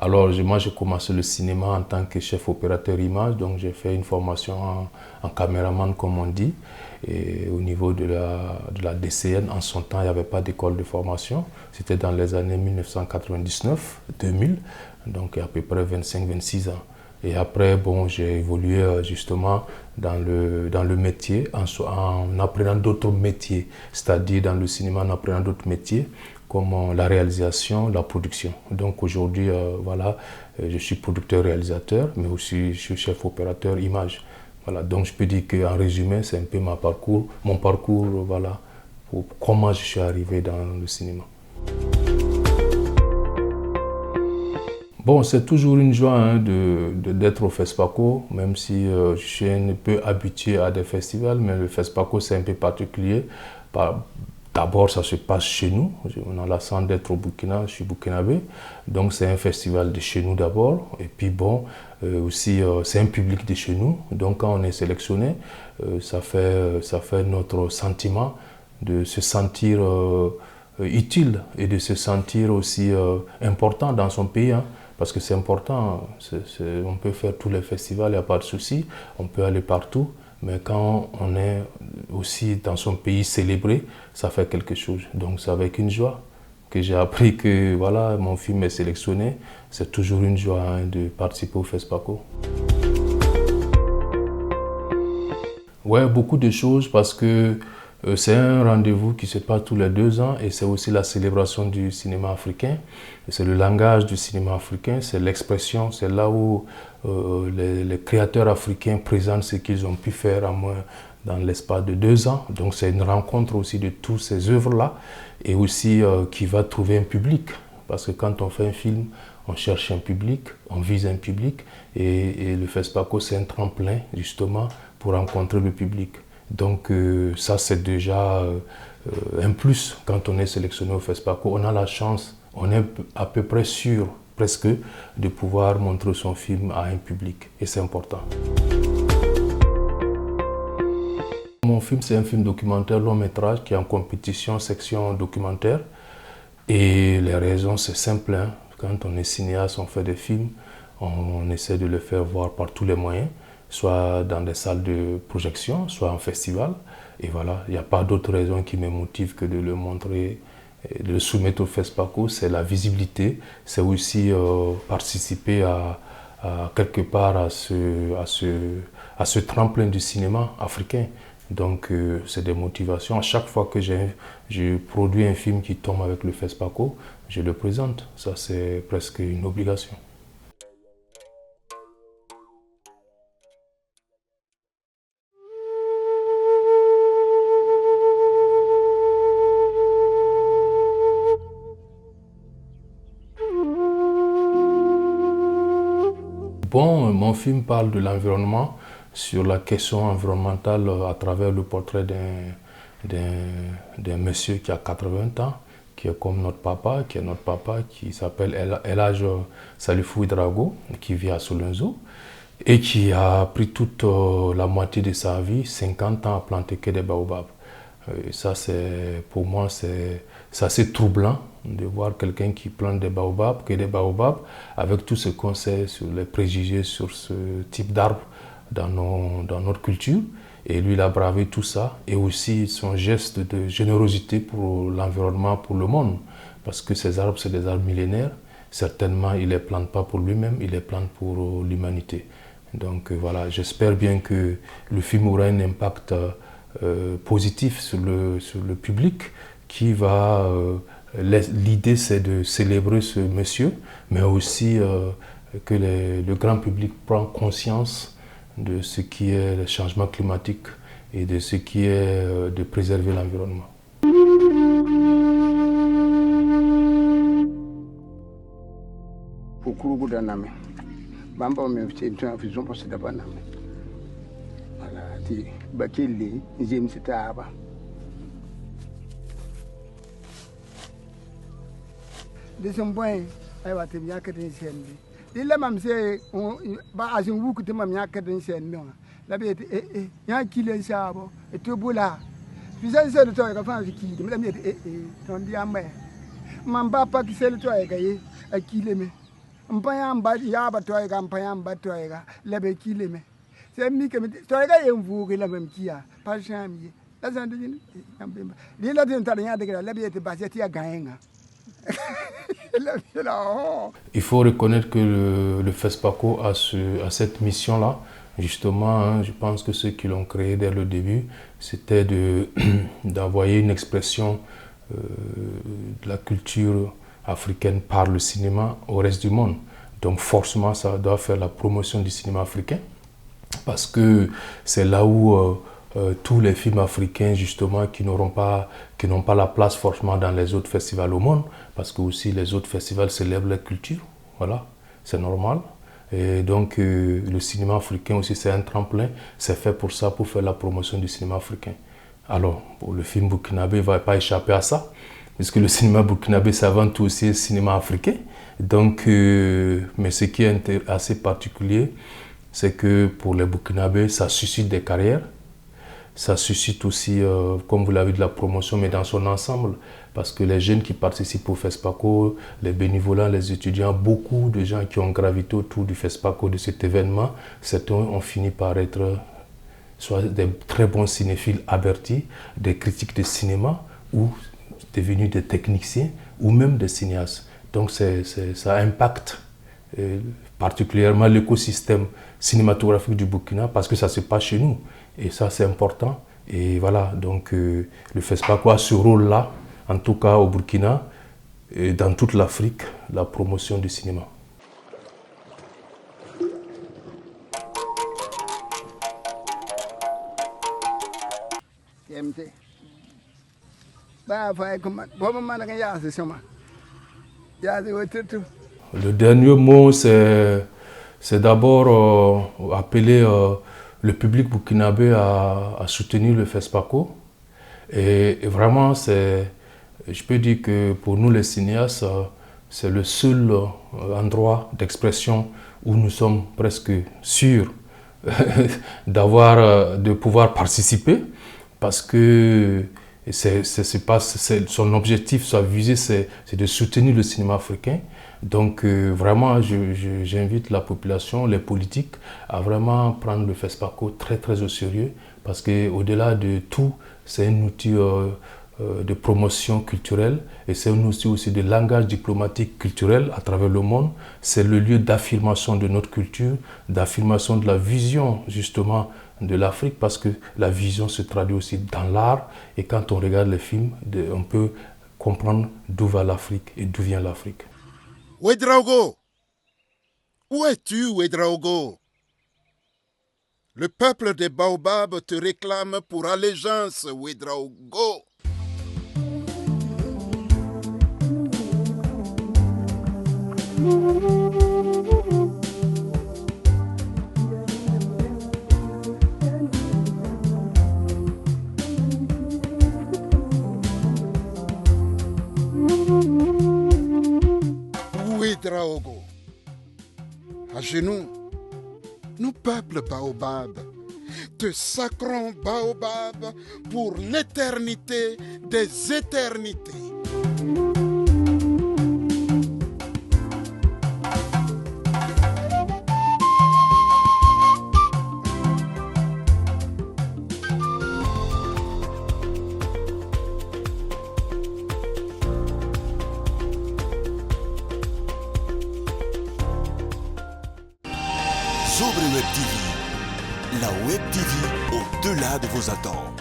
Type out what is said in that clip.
Alors, moi, j'ai commencé le cinéma en tant que chef opérateur image, donc j'ai fait une formation en caméraman, comme on dit. Et au niveau de la DCN, en son temps, il n'y avait pas d'école de formation. C'était dans les années 1999-2000, donc à peu près 25-26 ans. Et après, bon, j'ai évolué justement dans le métier, en apprenant d'autres métiers, c'est-à-dire dans le cinéma, en apprenant d'autres métiers, comme la réalisation, la production. Donc aujourd'hui, voilà, je suis producteur-réalisateur, mais aussi je suis chef opérateur image. Voilà, donc je peux dire qu'en résumé, c'est un peu mon parcours, voilà, pour comment je suis arrivé dans le cinéma. Bon, c'est toujours une joie hein, d'être au FESPACO, même si je suis un peu habitué à des festivals, mais le FESPACO c'est un peu particulier. D'abord, ça se passe chez nous. On a la chance d'être au Burkina, je suis burkinabé. Donc, c'est un festival de chez nous d'abord. Et puis, bon, aussi, c'est un public de chez nous. Donc, quand on est sélectionné, ça fait notre sentiment de se sentir utile et de se sentir aussi important dans son pays. Hein, parce que c'est important. On peut faire tous les festivals, il n'y a pas de souci. On peut aller partout. Mais quand on est aussi dans son pays célébré, ça fait quelque chose. Donc c'est avec une joie que j'ai appris que voilà, mon film est sélectionné. C'est toujours une joie hein, de participer au FESPACO. Ouais, beaucoup de choses parce que c'est un rendez-vous qui se passe tous les 2 ans et c'est aussi la célébration du cinéma africain. C'est le langage du cinéma africain, c'est l'expression, c'est là où les créateurs africains présentent ce qu'ils ont pu faire en moins dans l'espace de 2 ans. Donc c'est une rencontre aussi de toutes ces œuvres-là et aussi qui va trouver un public. Parce que quand on fait un film, on cherche un public, on vise un public et le FESPACO c'est un tremplin justement pour rencontrer le public. Donc ça c'est déjà un plus quand on est sélectionné au FESPACO. On a la chance, on est à peu près sûr presque de pouvoir montrer son film à un public et c'est important. Mon film c'est un film documentaire long métrage qui est en compétition section documentaire et les raisons c'est simple. Hein. Quand on est cinéaste, on fait des films, on essaie de les faire voir par tous les moyens, soit dans des salles de projection, soit en festival. Et voilà, il n'y a pas d'autre raison qui me motive que de le montrer, de le soumettre au FESPACO. C'est la visibilité, c'est aussi participer à quelque part à ce tremplin du cinéma africain. Donc c'est des motivations. À chaque fois que je produis un film qui tombe avec le FESPACO, je le présente. Ça c'est presque une obligation. Bon, mon film parle de l'environnement, sur la question environnementale à travers le portrait d'un monsieur qui a 80 ans, qui est comme notre papa, qui s'appelle El Hadj Salifou Drago, qui vit à Solenzo, et qui a pris toute la moitié de sa vie, 50 ans, à planter que des baobabs. Et ça, pour moi, c'est assez troublant de voir quelqu'un qui plante des baobabs, avec tout ce qu'on sait sur les préjugés sur ce type d'arbre dans notre culture. Et lui, il a bravé tout ça et aussi son geste de générosité pour l'environnement, pour le monde. Parce que ces arbres, c'est des arbres millénaires. Certainement, il ne les plante pas pour lui-même, il les plante pour l'humanité. Donc voilà, j'espère bien que le film aura un impact positif sur le public qui va... L'idée, c'est de célébrer ce monsieur, mais aussi que le grand public prend conscience de ce qui est le changement climatique et de ce qui est de préserver l'environnement. Desemboy ay watem yakaten sen bi dilla mam se ba azin wuku te mam yakaten sen no la be ya kilen sabo e to bula fisan se to ka fa ki de me ton di amma mam ba pa ki se to ay gaye a kile me mpayamba yaba toyga mpayamba toyga lebe kileme c'est mi que toyga yemvuge lebe mkia pas jamais la zande ni yambemba li la tin tanya de lebe yete baseti ya gaenga. Il faut reconnaître que le FESPACO a cette mission-là. Justement, hein, je pense que ceux qui l'ont créé dès le début, c'était d'envoyer une expression de la culture africaine par le cinéma au reste du monde. Donc forcément, ça doit faire la promotion du cinéma africain, parce que c'est là où tous les films africains, justement, qui n'ont pas la place forcément dans les autres festivals au monde, parce que aussi les autres festivals célèbrent la culture, voilà, c'est normal. Et donc le cinéma africain aussi, c'est un tremplin, c'est fait pour ça, pour faire la promotion du cinéma africain. Alors, pour le film burkinabé, il ne va pas échapper à ça, puisque le cinéma burkinabé, c'est avant tout aussi le cinéma africain. Donc, mais ce qui est assez particulier, c'est que pour les burkinabés, ça suscite des carrières. Ça suscite aussi, comme vous l'avez dit, de la promotion, mais dans son ensemble. Parce que les jeunes qui participent au FESPACO, les bénévolants, les étudiants, beaucoup de gens qui ont gravité autour du FESPACO, de cet événement, certains ont fini par être soit des très bons cinéphiles avertis, des critiques de cinéma, ou devenus des techniciens, ou même des cinéastes. Donc ça impacte particulièrement l'écosystème cinématographique du Burkina, parce que ça se passe chez nous. Et ça, c'est important. Et voilà, donc le FESPACO a ce rôle-là, en tout cas au Burkina, et dans toute l'Afrique, la promotion du cinéma. Le dernier mot, c'est d'abord appeler le public burkinabé à soutenir le FESPACO. Et vraiment, je peux dire que pour nous les cinéastes, c'est le seul endroit d'expression où nous sommes presque sûrs de pouvoir participer, parce que son objectif, sa visée, c'est de soutenir le cinéma africain. Donc vraiment, j'invite la population, les politiques, à vraiment prendre le FESPACO très très au sérieux, parce qu'au-delà de tout, c'est un outil de promotion culturelle, et c'est un outil aussi de langage diplomatique culturel à travers le monde. C'est le lieu d'affirmation de notre culture, d'affirmation de la vision justement de l'Afrique, parce que la vision se traduit aussi dans l'art, et quand on regarde les films, on peut comprendre d'où va l'Afrique et d'où vient l'Afrique. Ouédraogo, où es-tu, Ouédraogo? Le peuple des Baobabs te réclame pour allégeance, Ouédraogo. Ouédraogo, à genoux, nous peuple Baobab, te sacrons Baobab pour l'éternité des éternités. Sobre Web TV, la Web TV au-delà de vos attentes.